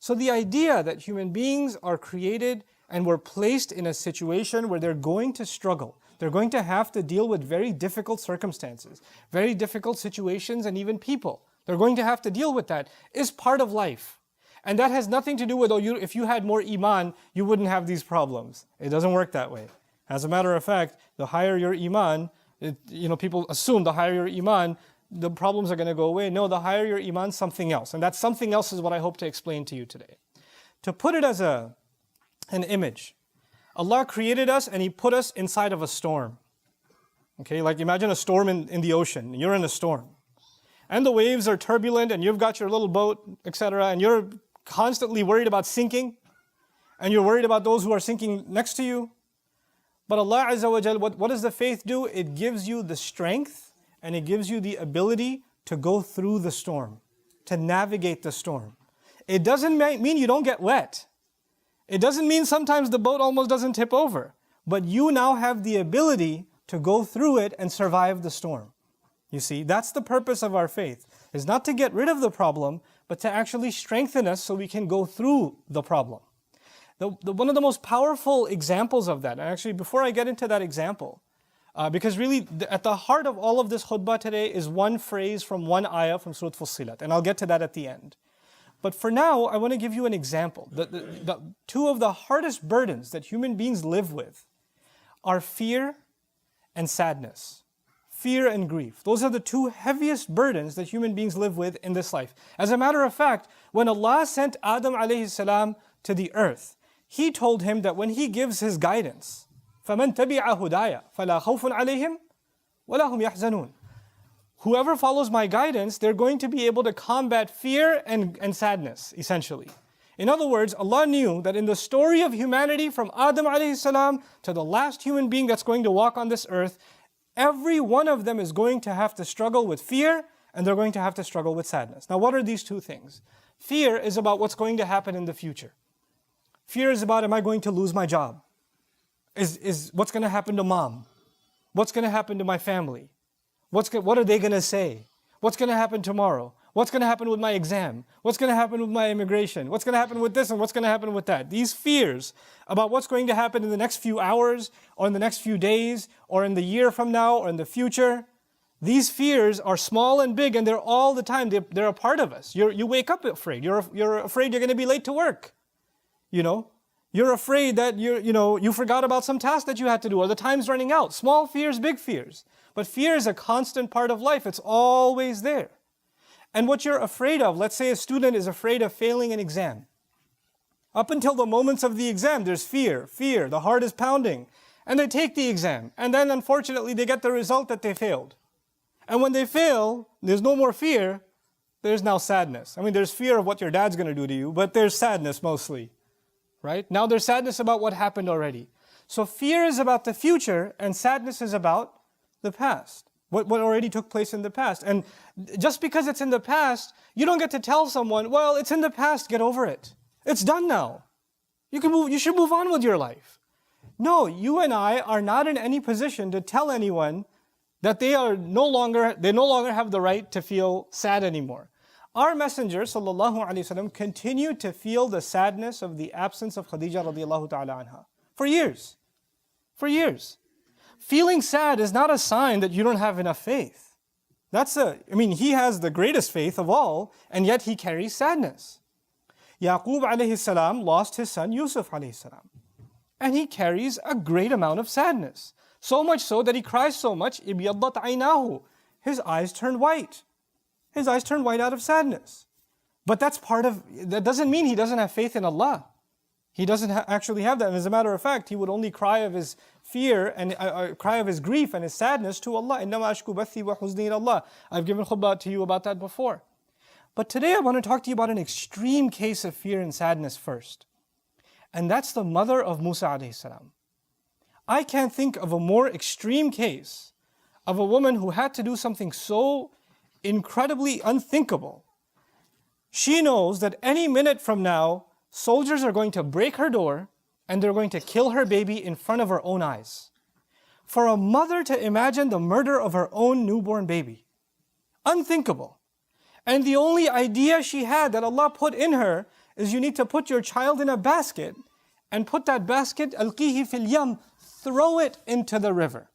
So the idea that human beings are created and were placed in a situation where they're going to struggle, they're going to have to deal with very difficult circumstances, very difficult situations, and even people. They're going to have to deal with that, is part of life. And that has nothing to do with, if you had more iman, you wouldn't have these problems. It doesn't work that way. As a matter of fact, the higher your iman, people assume the higher your iman, the problems are going to go away. No, the higher your iman, something else. And that something else is what I hope to explain to you today. To put it as an image, Allah created us and He put us inside of a storm. Okay, like imagine a storm in the ocean. You're in a storm. And the waves are turbulent and you've got your little boat, etc. And you're constantly worried about sinking. And you're worried about those who are sinking next to you. But Allah Azza wa Jal, what does the faith do? It gives you the strength and it gives you the ability to go through the storm, to navigate the storm. It doesn't mean you don't get wet. It doesn't mean sometimes the boat almost doesn't tip over. But you now have the ability to go through it and survive the storm. You see, that's the purpose of our faith. Is not to get rid of the problem, but to actually strengthen us so we can go through the problem. One of the most powerful examples of that, and actually before I get into that example, because really at the heart of all of this khutbah today is one phrase from one ayah from Surah Fussilat, and I'll get to that at the end. But for now, I want to give you an example. The two of the hardest burdens that human beings live with are fear and sadness. Fear and grief. Those are the two heaviest burdens that human beings live with in this life. As a matter of fact, when Allah sent Adam alayhi salam to the earth, He told him that when He gives His guidance, فَمَنْ تَبِعَ هُدَايَ فَلَا خَوْفٌ عَلَيْهِمْ وَلَا هُمْ يَحْزَنُونَ. Whoever follows my guidance, they're going to be able to combat fear and sadness, essentially. In other words, Allah knew that in the story of humanity from Adam alayhi salam to the last human being that's going to walk on this earth, every one of them is going to have to struggle with fear and they're going to have to struggle with sadness. Now what are these two things? Fear is about what's going to happen in the future. Fear is about, am I going to lose my job? Is what's going to happen to mom? What's going to happen to my family? What are they going to say? What's going to happen tomorrow? What's going to happen with my exam? What's going to happen with my immigration? What's going to happen with this and what's going to happen with that? These fears about what's going to happen in the next few hours or in the next few days or in the year from now or in the future, these fears are small and big and they're all the time. They're a part of us. You wake up afraid. You're afraid you're going to be late to work. You're afraid that you forgot about some task that you had to do or the time's running out. Small fears, big fears. But fear is a constant part of life. It's always there. And what you're afraid of, let's say a student is afraid of failing an exam. Up until the moments of the exam, there's fear, the heart is pounding. And they take the exam. And then unfortunately, they get the result that they failed. And when they fail, there's no more fear. There's now sadness. I mean, there's fear of what your dad's going to do to you, but there's sadness mostly. Right? Now there's sadness about what happened already. So fear is about the future and sadness is about the past. What already took place in the past. And just because it's in the past, you don't get to tell someone, well, it's in the past, get over it. It's done now. You should move on with your life. No, you and I are not in any position to tell anyone that they no longer have the right to feel sad anymore. Our Messenger sallallahu alaihi wasallam continued to feel the sadness of the absence of Khadija radiallahu ta'ala anha for years. For years. Feeling sad is not a sign that you don't have enough faith. He has the greatest faith of all, and yet he carries sadness. Yaqub alayhi salam lost his son Yusuf alayhi salam. And he carries a great amount of sadness. So much so that he cries so much, ibiyaddat aynahu. His eyes turn white. His eyes turn white out of sadness. But that doesn't mean he doesn't have faith in Allah. He doesn't actually have that. And as a matter of fact, he would only cry of his fear and cry of his grief and his sadness to Allah. إِنَّمَا أَشْكُو بَثِّي وَحُزْنِي إِلَى اللَّهِ. I've given khutbah to you about that before. But today I want to talk to you about an extreme case of fear and sadness first. And that's the mother of Musa alayhi salam. I can't think of a more extreme case of a woman who had to do something so incredibly unthinkable. She knows that any minute from now, soldiers are going to break her door and they're going to kill her baby in front of her own eyes. For a mother to imagine the murder of her own newborn baby. Unthinkable. And the only idea she had that Allah put in her is you need to put your child in a basket and put that basket, alqihi fil yam, throw it into the river.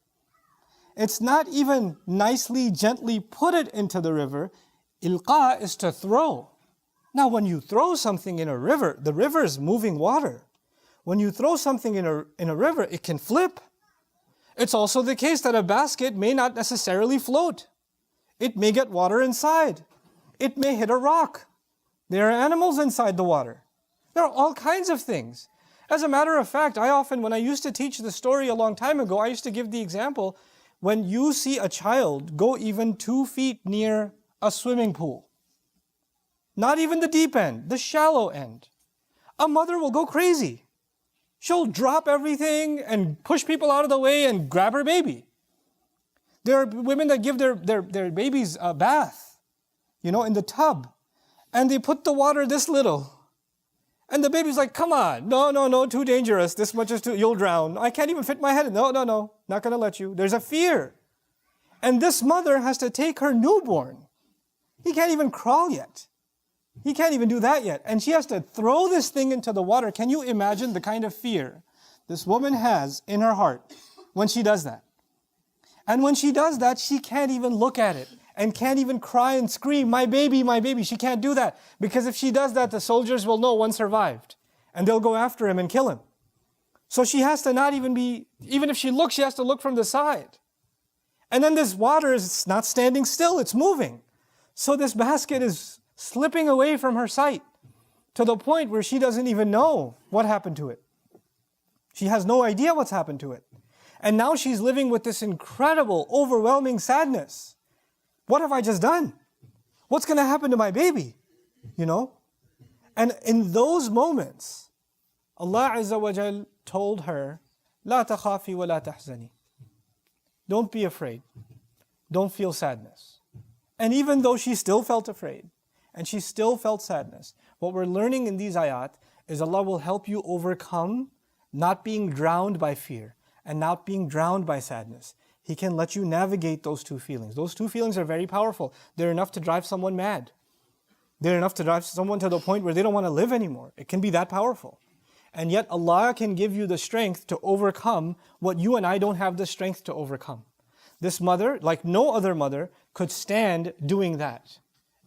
It's not even nicely, gently put it into the river. Ilqa is to throw. Now when you throw something in a river, the river is moving water. When you throw something in a river, it can flip. It's also the case that a basket may not necessarily float. It may get water inside. It may hit a rock. There are animals inside the water. There are all kinds of things. As a matter of fact, when I used to teach the story a long time ago, I used to give the example, when you see a child go even 2 feet near a swimming pool, not even the deep end, the shallow end, a mother will go crazy. She'll drop everything and push people out of the way and grab her baby. There are women that give their babies a bath, in the tub, and they put the water this little. And the baby's like, come on, no, too dangerous. This much is you'll drown. I can't even fit my head in. No, not going to let you. There's a fear. And this mother has to take her newborn. He can't even crawl yet. He can't even do that yet. And she has to throw this thing into the water. Can you imagine the kind of fear this woman has in her heart when she does that? And when she does that, she can't even look at it and can't even cry and scream, my baby, my baby. She can't do that, because if she does that, the soldiers will know one survived and they'll go after him and kill him. So she has to not even if she looks, she has to look from the side. And then this water is not standing still, it's moving. So this basket is slipping away from her sight to the point where she doesn't even know what happened to it. She has no idea what's happened to it. And now she's living with this incredible, overwhelming sadness. What have I just done? What's going to happen to my baby? And in those moments, Allah Azza wa Jal told her, لا تخافي ولا تحزني. Don't be afraid. Don't feel sadness. And even though she still felt afraid, and she still felt sadness, what we're learning in these ayat is Allah will help you overcome not being drowned by fear and not being drowned by sadness. He can let you navigate those two feelings. Those two feelings are very powerful. They're enough to drive someone mad. They're enough to drive someone to the point where they don't want to live anymore. It can be that powerful. And yet Allah can give you the strength to overcome what you and I don't have the strength to overcome. This mother, like no other mother, could stand doing that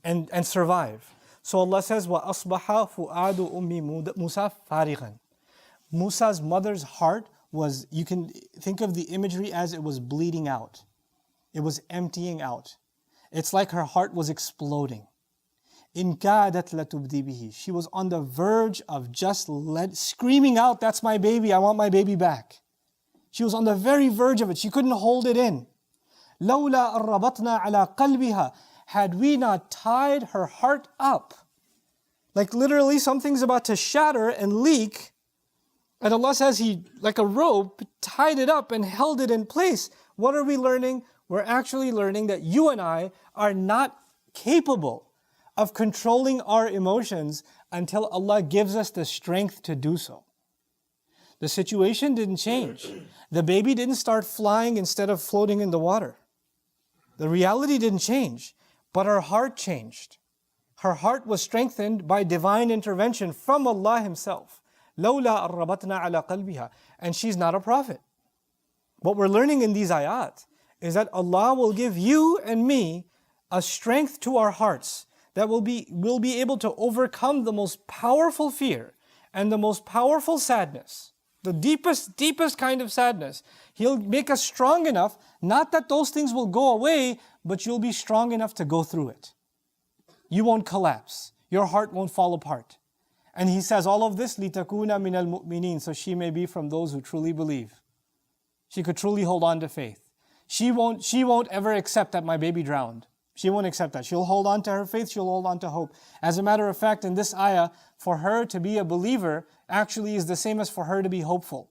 and survive. So Allah says, وَأَصْبَحَ فُؤَادُ أُمِّ مُوسَى فَارِغًا. Musa's mother's heart was, you can think of the imagery as it was bleeding out. It was emptying out. It's like her heart was exploding. إِن كَادَتْ لَتُبْدِي بِهِ. She was on the verge of just screaming out, that's my baby, I want my baby back. She was on the very verge of it. She couldn't hold it in. لَوْلَا أَرَّبَطْنَا عَلَىٰ قَلْبِهَا. Had we not tied her heart up, like literally something's about to shatter and leak, and Allah says He, like a rope, tied it up and held it in place. What are we learning? We're actually learning that you and I are not capable of controlling our emotions until Allah gives us the strength to do so. The situation didn't change. The baby didn't start flying instead of floating in the water. The reality didn't change, but her heart changed. Her heart was strengthened by divine intervention from Allah Himself. لَوْلَا أَرَّبَطْنَا عَلَىٰ قَلْبِهَا. And she's not a prophet. What we're learning in these ayat is that Allah will give you and me a strength to our hearts that we'll be able to overcome the most powerful fear and the most powerful sadness, the deepest kind of sadness. He'll make us strong enough, not that those things will go away, but you'll be strong enough to go through it. You won't collapse. Your heart won't fall apart. And He says all of this, لِتَكُونَ مِنَ الْمُؤْمِنِينَ, so she may be from those who truly believe. She could truly hold on to faith. She won't ever accept that my baby drowned. She won't accept that. She'll hold on to her faith, she'll hold on to hope. As a matter of fact, in this ayah, for her to be a believer actually is the same as for her to be hopeful.